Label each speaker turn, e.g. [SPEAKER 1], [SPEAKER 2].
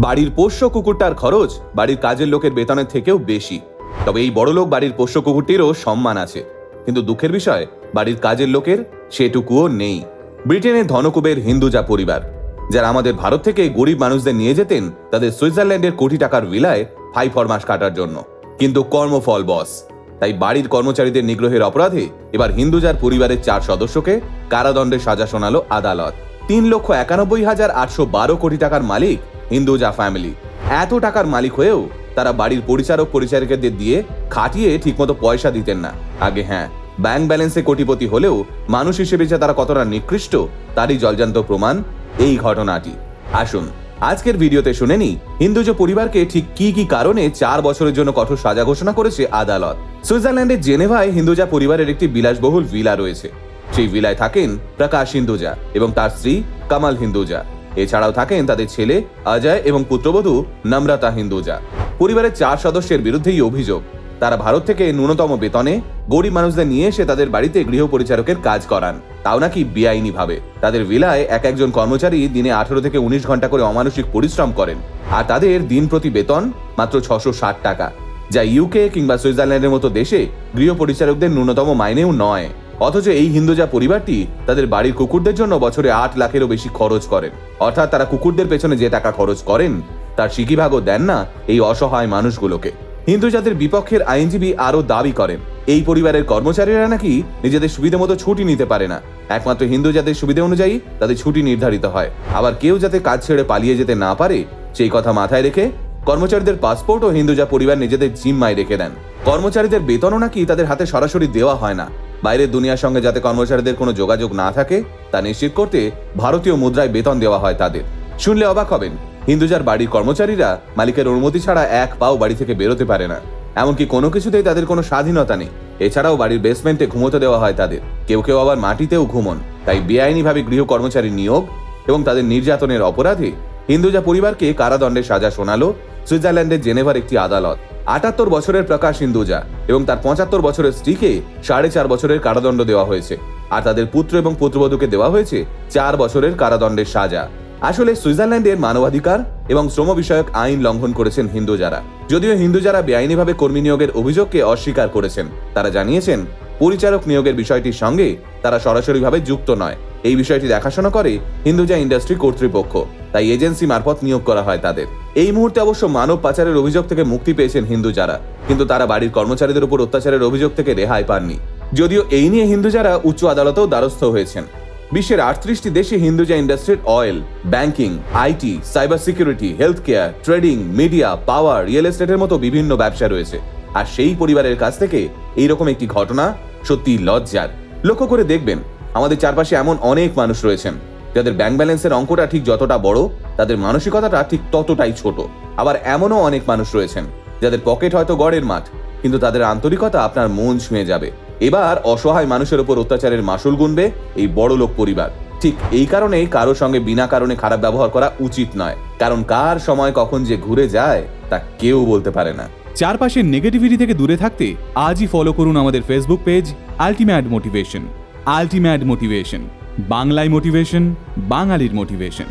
[SPEAKER 1] বাড়ির পোষ্য কুকুরটার খরচ বাড়ির কাজের লোকের বেতনের থেকেও বেশি। তবে এই বড়লোক বাড়ির পোষ্য কুকুরটিরও সম্মান আছে, কিন্তু দুঃখের বিষয় বাড়ির কাজের লোকের সেটুকুও নেই। ব্রিটেনের ধনকুবের হিন্দুজা পরিবার, যারা আমাদের ভারত থেকে গরিব মানুষদের নিয়ে যেতেন তাদের সুইজারল্যান্ডের কোটি টাকার ভিলায় 5 মাস কাটার জন্য, কিন্তু কর্মফল বস। তাই বাড়ির কর্মচারীদের নিগ্রহের অপরাধে এবার হিন্দুজার পরিবারের 4 সদস্যকে কারাদণ্ডের সাজা শোনালো আদালত। 3,91,812 কোটি টাকার মালিক হিন্দুজা ফ্যামিলি। এত টাকার মালিক হয়েও তারা বাড়ির পরিচারক পরিচারিকাদের দিয়ে খাটিয়ে ঠিকমতো পয়সা দিতেন না। আগে হ্যাঁ, ব্যাংক ব্যালেন্সে কোটিপতি হলেও মানুষ হিসেবে যে তারা কতটা নিকৃষ্ট তারই জলজান্ত প্রমাণ এই ঘটনাটি। আসুন আজকের ভিডিওতে শুনে নি হিন্দুজ পরিবারকে ঠিক কি কি কারণে 4 বছরের জন্য কঠোর সাজা ঘোষণা করেছে আদালত। সুইজারল্যান্ডের জেনেভায় হিন্দুজা পরিবারের একটি বিলাসবহুল ভিলা রয়েছে। সেই ভিলায় থাকেন প্রকাশ হিন্দুজা এবং তার স্ত্রী কামাল হিন্দুজা। এছাড়াও থাকেন তাদের ছেলে অজয় এবং পুত্রবধূ নম্রতা হিন্দুজা। পরিবারের 4 সদস্যের বিরুদ্ধেই অভিযোগ তারা ভারত থেকে ন্যূনতম বেতনে গরিব মানুষদের নিয়ে এসে তাদের বাড়িতে গৃহ পরিচারকের কাজ করান, তাও নাকি বেআইনি ভাবে। তাদের ভিলায় একজন কর্মচারী দিনে 18 থেকে 19 ঘন্টা করে অমানসিক পরিশ্রম করেন, আর তাদের দিন প্রতি বেতন মাত্র 660 টাকা, যা ইউকে কিংবা সুইজারল্যান্ডের মতো দেশে গৃহ পরিচারকদের ন্যূনতম মাইনেও নয়। অথচ এই হিন্দুজা পরিবারটি তাদের বাড়ির কুকুরদের জন্য বছরে 8 লাখেরও বেশি খরচ করেন। অর্থাৎ তারা কুকুরদের পেছনে যে টাকা খরচ করেন তার সিকিভাগও দেন না এই অসহায় মানুষগুলোকে। হিন্দুজাদের বিপক্ষের আইনজীবী আরো দাবি করেন এই পরিবারের কর্মচারীরা নাকি নিজেদের সুবিধা মতো ছুটি নিতে পারে না, একমাত্র হিন্দুজাদের সুবিধা অনুযায়ী তাদের ছুটি নির্ধারিত হয়। আবার কেউ যাতে কাজ ছেড়ে পালিয়ে যেতে না পারে সেই কথা মাথায় রেখে কর্মচারীদের পাসপোর্টও হিন্দুজা পরিবার নিজেদের জিম্মায় রেখে দেন। কর্মচারীদের বেতনও নাকি তাদের হাতে সরাসরি দেওয়া হয় না। বাইরের দুনিয়ার সঙ্গে যাতে কর্মচারীদের কোনো যোগাযোগ না থাকে তা নিশ্চিত করতে ভারতীয় মুদ্রায় বেতন দেওয়া হয় তাদের। শুনলে অবাক হবেন, হিন্দুজার বাড়ির কর্মচারীরা মালিকের অনুমতি ছাড়া 1 পাও বাড়ি থেকে বেরোতে পারে না, এমনকি কোনো কিছুতেই তাদের কোনো স্বাধীনতা নেই। এছাড়াও বাড়ির বেসমেন্টে ঘুমোতে দেওয়া হয় তাদের, কেউ কেউ আবার মাটিতেও ঘুমন। তাই বেআইনিভাবে গৃহ কর্মচারী নিয়োগ এবং তাদের নির্যাতনের অপরাধে হিন্দুজা পরিবারকে কারাদণ্ডের সাজা শোনালো সুইজারল্যান্ডের জেনেভার একটি আদালত। 78 বছরের প্রকাশ হিন্দুজা এবং তার 75 বছরের স্ত্রীকে 4.5 বছরের কারাদণ্ড দেওয়া হয়েছে, আর তাদের পুত্র এবং পুত্রবধূকে দেওয়া হয়েছে 4 বছরের কারাদণ্ডের সাজা। আসলে সুইজারল্যান্ডের মানবাধিকার এবং শ্রম বিষয়ক আইন লঙ্ঘন করেছেন হিন্দুজারা। যদিও হিন্দুজারা বেআইনিভাবে কর্মী নিয়োগের অভিযোগকে অস্বীকার করেছেন, তারা জানিয়েছেন পরিচারক নিয়োগের বিষয়টির সঙ্গে তারা সরাসরিভাবে যুক্ত নয়। এই বিষয়টি দেখাশোনা করে হিন্দুজা ইন্ডাস্ট্রি কর্তৃপক্ষ, তাই এজেন্সি মারফত নিয়োগ করা হয় তাদের। এই মুহূর্তে অবশ্য মানব পাচারের অভিযোগ থেকে মুক্তি পেয়েছেন হিন্দুজারা, কিন্তু তারা বাড়ির কর্মচারীদের উপর অত্যাচারের অভিযোগ থেকে রেহাই পাননি। যদিও এই নিয়ে হিন্দুজারা উচ্চ আদালতেও দ্বারস্থ হয়েছেন। বিশ্বের 38টি দেশে হিন্দুজা ইন্ডাস্ট্রির oil, banking, IT, cyber security, health care, trading, media, power, real এস্টেটের মতো বিভিন্ন ব্যবসা রয়েছে। আর সেই পরিবারের কাছ থেকে এইরকম একটি ঘটনা সত্যি লজ্জার। লক্ষ্য করে দেখবেন আমাদের চারপাশে এমন অনেক মানুষ রয়েছেন যাদের ব্যাংক ব্যালেন্সের অঙ্কটা ঠিক যতটা বড় তাদের মানসিকতাটা ঠিক ততটাই ছোট। আবার এমনও অনেক মানুষ রয়েছেন যাদের পকেট হয়তো গড়ের মাঠ, কিন্তু তাদের আন্তরিকতা আপনার মন ছুঁয়ে যাবে। এবার অসহায় মানুষের উপর অত্যাচারের মাসুল গুনবে এই বড়লোক পরিবার। ঠিক এই কারণেই কারো সঙ্গে বিনা কারণে খারাপ ব্যবহার করা উচিত নয়, কারণ কার সময় কখন যে ঘুরে যায় তা কেউ বলতে পারে না।
[SPEAKER 2] চারপাশের নেগেটিভিটি থেকে দূরে থাকতে আজই ফলো করুন আমাদের Facebook page ultimate motivation. Ultimate motivation, বাংলায় মোটিভেশন, বাঙালির মোটিভেশন।